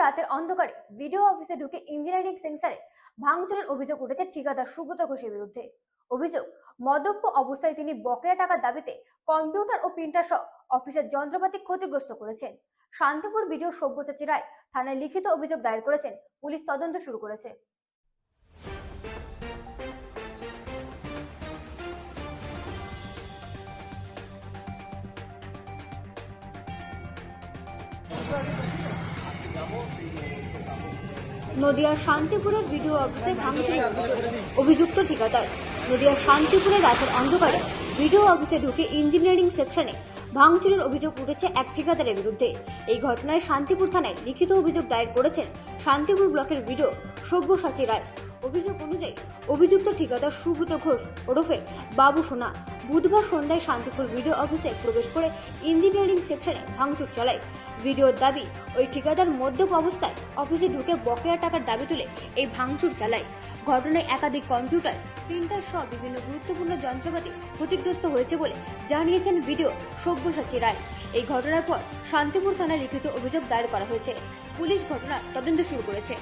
রাতের অন্ধকারে ভিডিও অফিসে ঢুকে ইঞ্জিনিয়ারিং সেন্সারে ভাঙচুরের অভিযোগ উঠেছে ঠিকাদার সুব্রত ঘোষের বিরুদ্ধে। অভিযোগ, মদ্যপ অবস্থায় তিনি বকেয়া টাকার দাবিতে কম্পিউটার ও প্রিন্টার সহ অফিসের যন্ত্রপাতি ক্ষতিগ্রস্ত করেছেন। শান্তিপুর বিডিও সব্যসাচী রায় থানায় লিখিত অভিযোগ দায়ের করেছেন। পুলিশ তদন্ত শুরু করেছে। নদিয়ার শান্তিপুরের ভিডিও অফিসে ভাঙচুরের অভিযুক্ত ঠিকাদার। নদিয়ার শান্তিপুরে রাতের অন্ধকারে ভিডিও অফিসে ঢুকে ইঞ্জিনিয়ারিং সেকশনে ভাঙচুরের অভিযোগ উঠেছে এক ঠিকাদারের বিরুদ্ধে। এই ঘটনায় শান্তিপুর থানায় লিখিত অভিযোগ দায়ের করেছেন শান্তিপুর ব্লকের ভিডিও সব্যসাচী রায়। অভিযোগ অনুযায়ী অভিযুক্ত ঠিকাদার সুব্রত ঘোষ ওরফে বাবু সোনা বুধবার সন্ধ্যায় শান্তিপুর ভিডিও অফিসে প্রবেশ করে ইঞ্জিনিয়ারিং সেকশনে ভাঙচুর চালায়। ভিডিওর দাবি, ওই ঠিকাদার মদ্যপ অবস্থায় অফিসে ঢুকে বকেয়া টাকার দাবি তুলে এই ভাঙচুর চালায়। ঘটনায় একাধিক কম্পিউটার, প্রিন্টার সহ বিভিন্ন গুরুত্বপূর্ণ যন্ত্রপাতি ক্ষতিগ্রস্ত হয়েছে বলে জানিয়েছেন ভিডিও সব্যসাচী রায়। এই ঘটনার পর শান্তিপুর থানায় লিখিত অভিযোগ দায়ের করা হয়েছে। পুলিশ ঘটনার তদন্ত শুরু করেছে।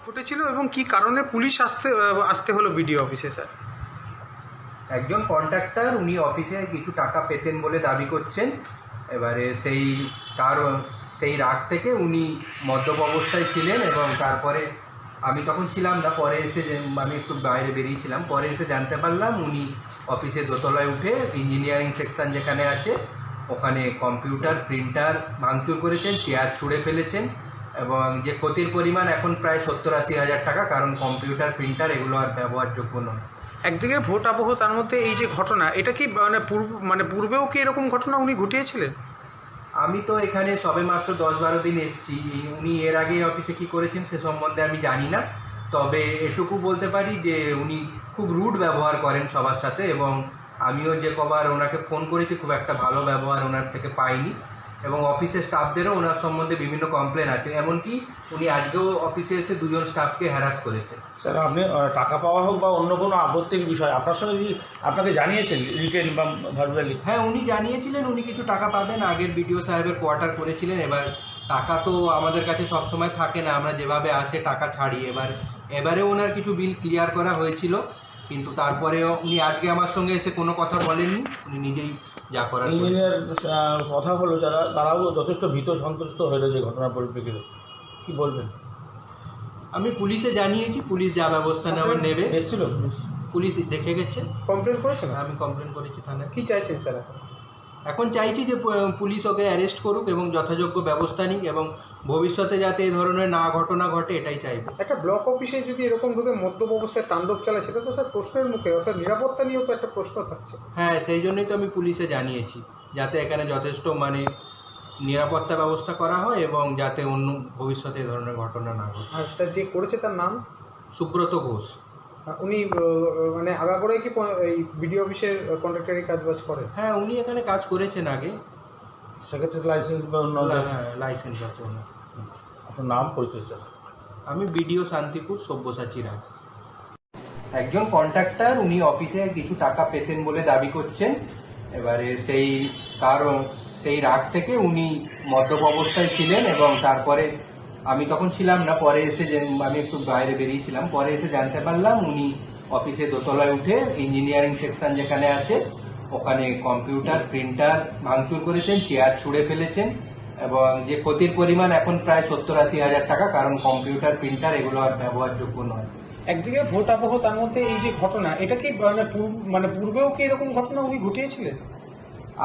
ঘটেছিল এবং কি কারণে পুলিশ আসতে হলো ভিডিও অফিসে? স্যার, একজন কন্ট্রাক্টর উনি অফিসে কিছু টাকা পেতেন বলে দাবি করছেন। এবারে সেই রাগ থেকে উনি মদ্যপ অবস্থায় ছিলেন এবং তারপরে আমি তখন ছিলাম না, পরে এসে আমি একটু বাইরে বেরিয়েছিলাম, পরে এসে জানতে পারলাম উনি অফিসে দোতলায় উঠে ইঞ্জিনিয়ারিং সেকশন যেখানে আছে ওখানে কম্পিউটার, প্রিন্টার ভাঙচুর করেছেন, চেয়ার ছুঁড়ে ফেলেছেন এবং যে ক্ষতির পরিমাণ এখন প্রায় 70-80 হাজার টাকা, কারণ কম্পিউটার, প্রিন্টার এগুলো আর ব্যবহারযোগ্য নয়। একদিকে ভোট আবহ, তার মধ্যে এই যে ঘটনা, এটা কি পূর্বেও কি এরকম ঘটনা উনি ঘটিয়েছিলেন? আমি তো এখানে সবে মাত্র 10-12 দিন এসেছি। উনি এর আগে অফিসে কি করেছেন সে সম্বন্ধে আমি জানি না, তবে এটুকু বলতে পারি যে উনি খুব রুড ব্যবহার করেন সবার সাথে এবং আমিও যে কবার ওনাকে ফোন করেছি খুব একটা ভালো ব্যবহার ওনার থেকে পাইনি এবং অফিসের স্টাফদেরও ওনার সম্বন্ধে বিভিন্ন কমপ্লেন আছে। এমনকি উনি আজকেও অফিসে এসে 2জন স্টাফকে হ্যারাস করেছে। স্যার, আপনি টাকা পাওয়া হোক বা অন্য কোনো আপত্তির বিষয় আপনার সঙ্গে কি আপনাকে জানিয়েছেন রিটেন বা ভার্বালি? হ্যাঁ, উনি জানিয়েছিলেন উনি কিছু টাকা পাবেন, আগের বিডিও সাহেবের কোয়ার্টার করেছিলেন। এবার টাকা তো আমাদের কাছে সবসময় থাকে না, আমরা যেভাবে আসে টাকা ছাড়ি। এবারে ওনার কিছু বিল ক্লিয়ার করা হয়েছিল, কিন্তু তারপরেও উনি আজকে আমার সঙ্গে এসে কোনো কথা বলেননি, উনি নিজেই যা করার। ইঞ্জিনিয়ার কথা হলো তারাও যথেষ্ট ভীত সন্ত্রস্ত হয়ে যে ঘটনার পরিপ্রেক্ষিতে কী বলবেন? আমি পুলিশে জানিয়েছি, পুলিশ যা ব্যবস্থা নেওয়ার নেবে। এসেছিল পুলিশ দেখে গেছে। কমপ্লেন করেছেন? আমি কমপ্লেন করেছি থানায়। কি চাইছেন স্যার? এখন চাইছি যে পুলিশ ওকে অ্যারেস্ট করুক এবং যথাযোগ্য ব্যবস্থা নিক এবং ভবিষ্যতে যাতে এই ধরনের ঘটনা ঘটে, এটাই চাইব। একটা ব্লক অফিসে যদি এরকম ঢুকে মদ্যপ অবস্থায় তাণ্ডব চালায়, সেটা তো স্যার প্রশ্নের মুখে, অর্থাৎ নিরাপত্তা নিয়েও তো একটা প্রশ্ন থাকছে। হ্যাঁ, সেই জন্যই তো আমি পুলিশে জানিয়েছি, যাতে এখানে যথেষ্ট নিরাপত্তা ব্যবস্থা করা হয় এবং যাতে অন্য ভবিষ্যতে এই ধরনের ঘটনা না ঘটে। আর স্যার, যে করেছে তার নাম? সুব্রত ঘোষ। উনি আগাগোড়াই কি এই বিডিও অফিসের কন্ট্রাক্টরি কাজবাজ করেন? হ্যাঁ, উনি এখানে কাজ করেছেন আগে। সেক্ষেত্রে লাইসেন্স বা অন্য? হ্যাঁ, লাইসেন্স আছে ওনার। আপনার নাম, পরিচয় স্যার? আমি বিডিও শান্তিপুর সব্যসাচী রায়। একজন কন্ট্রাক্টর উনি অফিসে কিছু টাকা পেতেন বলে দাবি করছেন। এবারে সেই রাগ থেকে উনি মদ্যপ অবস্থায় ছিলেন এবং তারপরে আমি তখন ছিলাম না, পরে এসে আমি একটু বাইরে বেরিয়েছিলাম, পরে এসে জানতে পারলাম উনি অফিসে দোতলায় উঠে ইঞ্জিনিয়ারিং সেকশন যেখানে আছে ওখানে কম্পিউটার প্রিন্টার ভাঙচুর করেছেন, চেয়ার ছুঁড়ে ফেলেছেন এবং যে ক্ষতির পরিমাণ এখন প্রায় 70-80 হাজার টাকা, কারণ কম্পিউটার প্রিন্টার এগুলো আর ব্যবহারযোগ্য নয়। একদিকে ভোট আবহ, তার মধ্যে এই যে ঘটনা, এটা কি মানে পূর্বেও কি এরকম ঘটনা উনি ঘটিয়েছিলেন?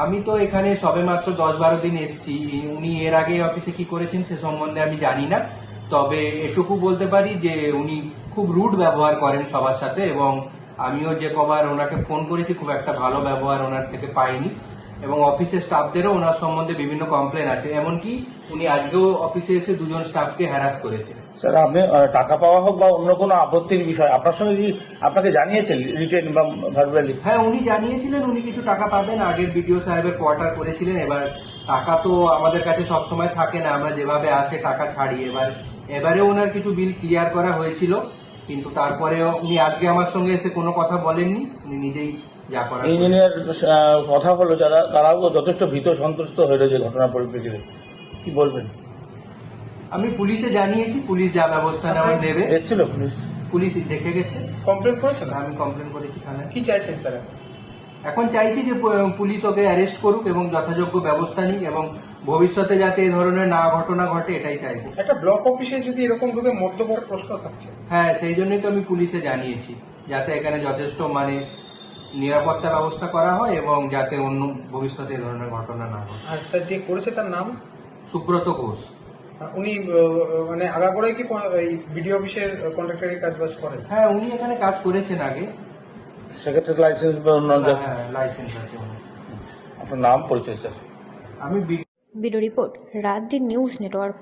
আমি তো এখানে সবেমাত্র 10-12 দিন এসেছি। উনি এর আগে অফিসে কি করেছেন সে সম্বন্ধে আমি জানি না, তবে এটুকু বলতে পারি যে উনি খুব রুড ব্যবহার করেন সবার সাথে এবং আমিও যে কবার ওনাকে ফোন করেছি খুব একটা ভালো ব্যবহার ওনার থেকে পাইনি এবং অফিসের স্টাফদেরও ওনার সম্বন্ধে বিভিন্ন কমপ্লেন আছে, এমনকি উনি আজকেও অফিসে এসে 2 জন স্টাফকে হ্যারাস করেছে। স্যার আপনি টাকা পাওয়া হোক বা অন্য কোনো আপত্তির বিষয় আপনার সঙ্গে কি আপনাকে জানিয়েছেন রিটেন বা ভার্বালি? হ্যাঁ, উনি জানিয়েছিলেন উনি কিছু টাকা পাবেন, আগের বিডিও সাহেবের কোয়ার্টার করেছিলেন। এবার টাকা তো আমাদের কাছে সবসময় থাকে না, আমরা যেভাবে আসে টাকা ছাড়ি। এবারে ওনার কিছু বিল ক্লিয়ার করা হয়েছিল, কিন্তু তারপরেও উনি আজকে আমার সঙ্গে এসে কোনো কথা বলেননি, উনি নিজেই যা করার করেছেন। ইঞ্জিনিয়ার কথা হলো তারাও যথেষ্ট ভীত সন্ত্রস্ত হয়ে রয়েছে ঘটনার পরিপ্রেক্ষিতে, কি বলবেন? আমি পুলিশে জানিয়েছি, পুলিশ যা ব্যবস্থা নেওয়া নেবে। এসেছিল পুলিশ? পুলিশ দেখে গেছে। কমপ্লেন করেছেন? আমি কমপ্লেন করেছি থানায়। কি চাইছেন স্যার? এখন চাইছি যে পুলিশ ওকে অ্যারেস্ট করুক এবং যথাযোগ্য ব্যবস্থা নিক এবং ভবিষ্যতে যাতে এই ধরনের ঘটনা ঘটে এটাই চাইবো। একটা ব্লক অফিসে যদি এরকম ঢুকে মদ্যপার প্রশ্ন থাকছে। হ্যাঁ, সেই জন্যই তো আমি পুলিশে জানিয়েছি, যাতে এখানে যথেষ্ট নিরাপত্তা ব্যবস্থা করা হয় এবং যাতে অন্য ভবিষ্যতে এই ধরনের ঘটনা না হয়। আর স্যার যে করেছে তার নাম? সুব্রত ঘোষ। উনি মানে আগাগোড়াই কি এই বিডিও অফিসের কন্ট্রাক্টরের কাজ বাজ করেন? হ্যাঁ, উনি এখানে কাজ করেছেন আগে। সেক্ষেত্রে লাইসেন্স বা অন্যান্য হ্যাঁ, লাইসেন্স আছে ওনার। আপনার নাম পরিচয় স্যার? আমি ব্যুরো রিপোর্ট, রাত দিন নিউজ নেটওয়ার্ক।